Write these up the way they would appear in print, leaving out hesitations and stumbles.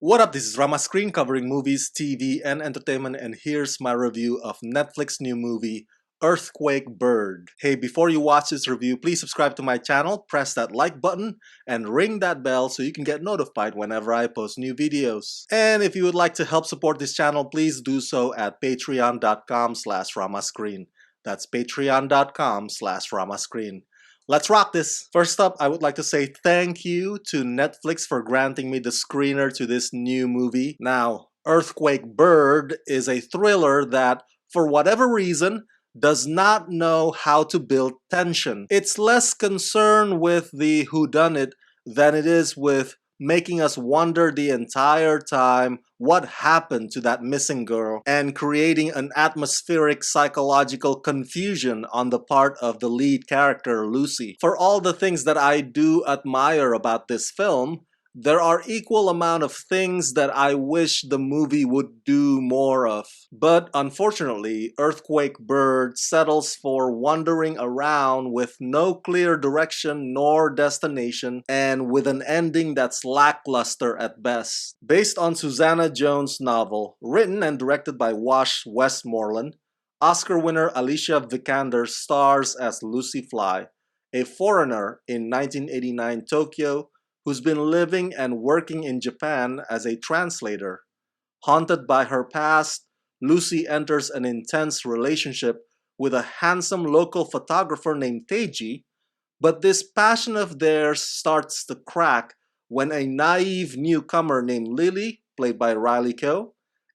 What up, this is Rama Screen covering movies, TV, and entertainment, and here's my review of Netflix new movie, Earthquake Bird. Hey, before you watch this review, please subscribe to my channel, press that like button, and ring that bell so you can get notified whenever I post new videos. And if you would like to help support this channel, please do so at patreon.com/ramascreen. That's patreon.com/ramascreen. Let's rock this! First up, I would like to say thank you to Netflix for granting me the screener to this new movie. Now, Earthquake Bird is a thriller that, for whatever reason, does not know how to build tension. It's less concerned with the whodunit than it is with making us wonder the entire time what happened to that missing girl and creating an atmospheric psychological confusion on the part of the lead character, Lucy. For all the things that I do admire about this film, there are equal amount of things that I wish the movie would do more of. But unfortunately, Earthquake Bird settles for wandering around with no clear direction nor destination, and with an ending that's lackluster at best. Based on Susanna Jones' novel, written and directed by Wash Westmoreland, Oscar winner Alicia Vikander stars as Lucy Fly, a foreigner in 1989 Tokyo who's been living and working in Japan as a translator. Haunted by her past, Lucy enters an intense relationship with a handsome local photographer named Teiji, but this passion of theirs starts to crack when a naive newcomer named Lily, played by Riley Keough,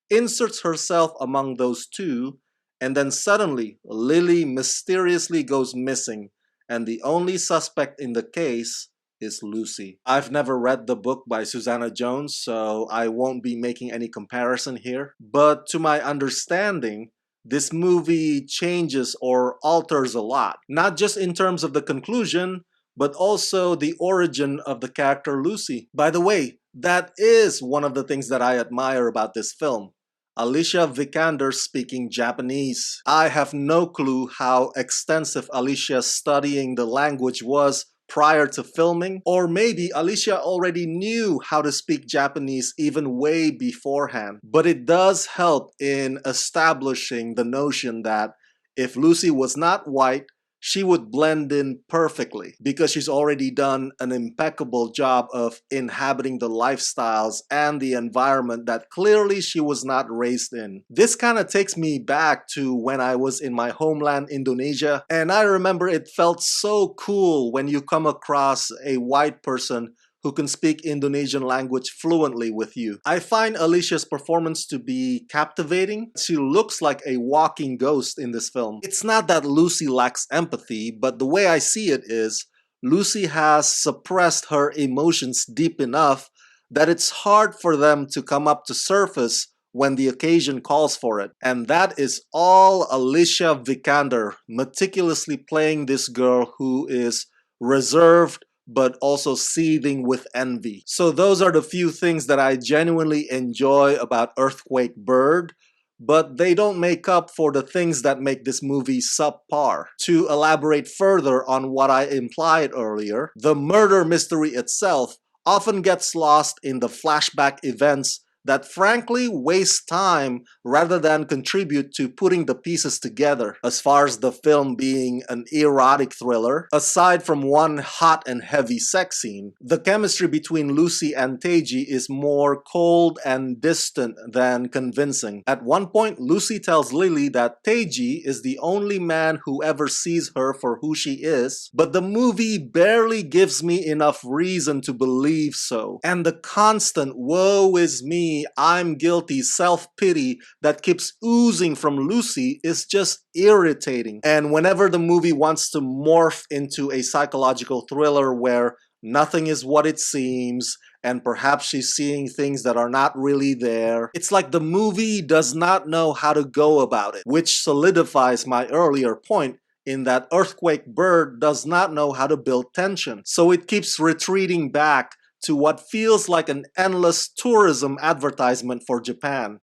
inserts herself among those two, and then suddenly Lily mysteriously goes missing, and the only suspect in the case is Lucy. I've never read the book by Susanna Jones, so I won't be making any comparison here. But to my understanding, this movie changes or alters a lot. Not just in terms of the conclusion, but also the origin of the character Lucy. By the way, that is one of the things that I admire about this film. Alicia Vikander speaking Japanese. I have no clue how extensive Alicia's studying the language was prior to filming, or maybe Alicia already knew how to speak Japanese even way beforehand. But it does help in establishing the notion that if Lucy was not white, she would blend in perfectly because she's already done an impeccable job of inhabiting the lifestyles and the environment that clearly she was not raised in. This kind of takes me back to when I was in my homeland, Indonesia, and I remember it felt so cool when you come across a white person who can speak Indonesian language fluently with you. I find Alicia's performance to be captivating. She looks like a walking ghost in this film. It's not that Lucy lacks empathy, but the way I see it is, Lucy has suppressed her emotions deep enough that it's hard for them to come up to surface when the occasion calls for it. And that is all Alicia Vikander, meticulously playing this girl who is reserved but also seething with envy. So those are the few things that I genuinely enjoy about Earthquake Bird, but they don't make up for the things that make this movie subpar. To elaborate further on what I implied earlier, the murder mystery itself often gets lost in the flashback events that frankly waste time rather than contribute to putting the pieces together. As far as the film being an erotic thriller, aside from one hot and heavy sex scene, the chemistry between Lucy and Teiji is more cold and distant than convincing. At one point, Lucy tells Lily that Teiji is the only man who ever sees her for who she is, but the movie barely gives me enough reason to believe so. And the constant woe is me, I'm guilty self-pity that keeps oozing from Lucy is just irritating. And whenever the movie wants to morph into a psychological thriller where nothing is what it seems, and perhaps she's seeing things that are not really there, it's like the movie does not know how to go about it, which solidifies my earlier point in that Earthquake Bird does not know how to build tension. So it keeps retreating back to what feels like an endless tourism advertisement for Japan.